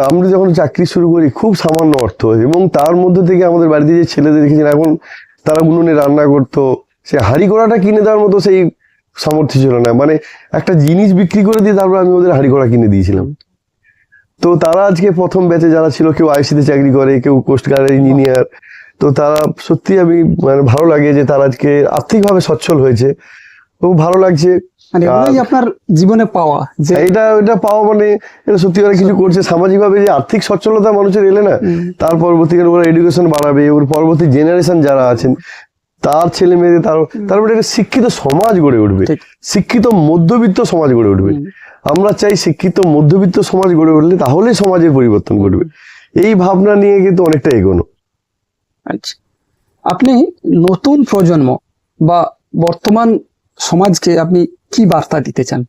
আমরা যখন চাকরি শুরু করি খুব সামান্য অর্থ, এবং তার মধ্যে থেকে আমাদের বাড়িতে যে ছেলেদের দেখেছেন এখন তারা উনুনে রান্না করতো, সে হাঁড়ি কড়াটা কিনে দেওয়ার মতো সেই সামর্থ্য ছিল না। মানে একটা জিনিস বিক্রি করে দিয়ে তারপর আমি ওদের হাঁড়ি কড়া কিনে দিয়েছিলাম। তো তারা আজকে প্রথম ব্যাচে যারা ছিল, কেউ আইসিতে চাকরি করে, কেউ কোস্টগার্ডের ইঞ্জিনিয়ার। তো তারা সত্যি আমি মানে ভালো লাগে যে তারা আজকে আর্থিকভাবে সচ্ছল হয়েছে, খুব ভালো লাগছে। মানে এগুলোই আপনার জীবনে পাওয়া, যে এটা পাওয়া মানে এটা সত্যি ওরা কিছু করছে সামাজিকভাবে, যে আর্থিক সচ্ছলতা মানুষের এলে না, তার পরবর্তীকালে ওরা এডুকেশন বাড়াবে, ওর পরবর্তী জেনারেশন যারা আছেন তার ছেলে মেয়েদের, তারপরে একটা শিক্ষিত সমাজ গড়ে উঠবে, শিক্ষিত মধ্যবিত্ত সমাজ গড়ে উঠবে। আমরা চাই শিক্ষিত মধ্যবিত্ত সমাজ গড়ে উঠলে তাহলে সমাজের পরিবর্তন ঘটবে। এই ভাবনা নিয়ে কিন্তু অনেকটা এগোনো। আচ্ছা, আপনি নতুন প্রজন্ম বা বর্তমান সমাজকে আপনি কি বার্তা দিতে চান?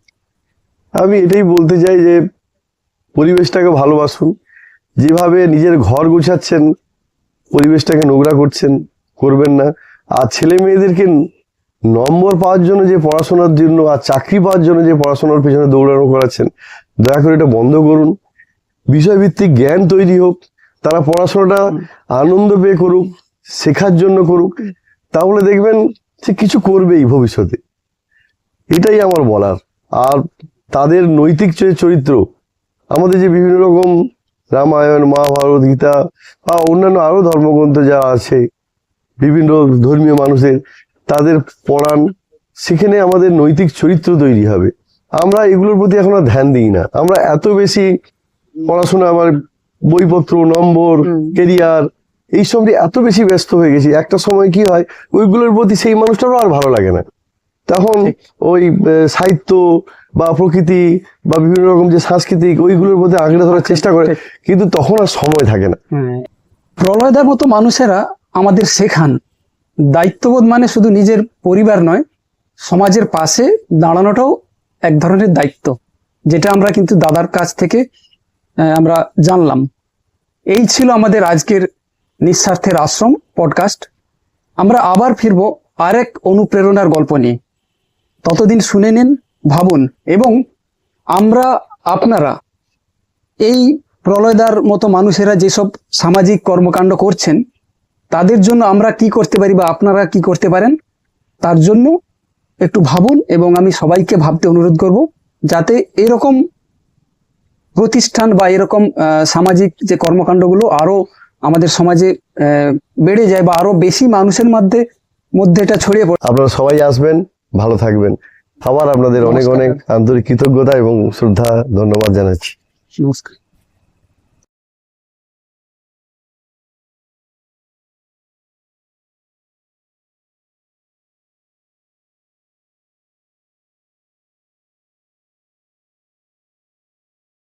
আমি এটাই বলতে চাই যে পরিবেশটাকে ভালোবাসুন, যেভাবে নিজের ঘর গুছাচ্ছেন পরিবেশটাকে নোংরা করবেন না। আর ছেলে মেয়েদেরকে নম্বর পাওয়ার জন্য যে পড়াশোনার জন্য আর চাকরি পাওয়ার জন্য যে পড়াশোনার পেছনে দৌড়ানো করাচ্ছেন, দয়া করে এটা বন্ধ করুন। বিষয়ভিত্তিক জ্ঞান তৈরি হোক, তারা পড়াশোনাটা আনন্দ পেয়ে করুক, শেখার জন্য করুক, তাহলে দেখবেন সে কিছু করবেই ভবিষ্যতে। এটাই আমার বলার। আর তাদের নৈতিক চরিত্র, আমাদের যে বিভিন্ন রকম রামায়ণ, মহাভারত, গীতা বা অন্যান্য আরো ধর্মগ্রন্থ যা আছে বিভিন্ন ধর্মীয় মানুষের, তাদের পড়ান, সেখানে আমাদের নৈতিক চরিত্র তৈরি হবে। আমরা এগুলোর প্রতি এখন আর ধ্যান দিই না। আমরা এত বেশি পড়াশোনা, আমার বইপত্র, নম্বর, কেরিয়ার, এইসব নিয়ে এত বেশি ব্যস্ত হয়ে গেছি, একটা সময় কি হয় ওইগুলোর প্রতি সেই মানুষটারও আর ভালো লাগে না। তখন ওই সাহিত্য বা প্রকৃতি বা বিভিন্ন রকম যে সাংস্কৃতিক ওইগুলোর মধ্যে আঁকড়ে ধরার চেষ্টা করে, কিন্তু তখন আর সময় থাকে না। প্রলয়দার মতো মানুষেরা আমাদের শেখান দায়িত্ববোধ মানে শুধু নিজের পরিবার নয়, সমাজের পাশে দাঁড়ানোটাও এক ধরনের দায়িত্ব, যেটা আমরা কিন্তু দাদার কাছ থেকে আমরা জানলাম। এই ছিল আমাদের আজকের নিঃস্বার্থের আশ্রম পডকাস্ট। আমরা আবার ফিরবো আরেক অনুপ্রেরণার গল্প নিয়ে। ততদিন শুনে নিন, ভাবুন, এবং আপনারা এই প্রলয়দার মতো মানুষেরা যেসব সামাজিক কর্মকাণ্ড করছেন তাদের জন্য আমরা কি করতে পারি বা আপনারা কি করতে পারেন, তার জন্য একটু ভাবুন। এবং আমি সবাইকে ভাবতে অনুরোধ করব, যাতে এরকম প্রতিষ্ঠান বা এরকম সামাজিক যে কর্মকাণ্ডগুলো আরো আমাদের সমাজে বেড়ে যায় বা আরো বেশি মানুষের মধ্যে এটা ছড়িয়ে পড়ে। আপনারা সবাই আসবেন, ভালো থাকবেন। আবার আপনাদের অনেক অনেক আন্তরিক কৃতজ্ঞতা এবং শ্রদ্ধা, ধন্যবাদ জানাচ্ছি। নমস্কার।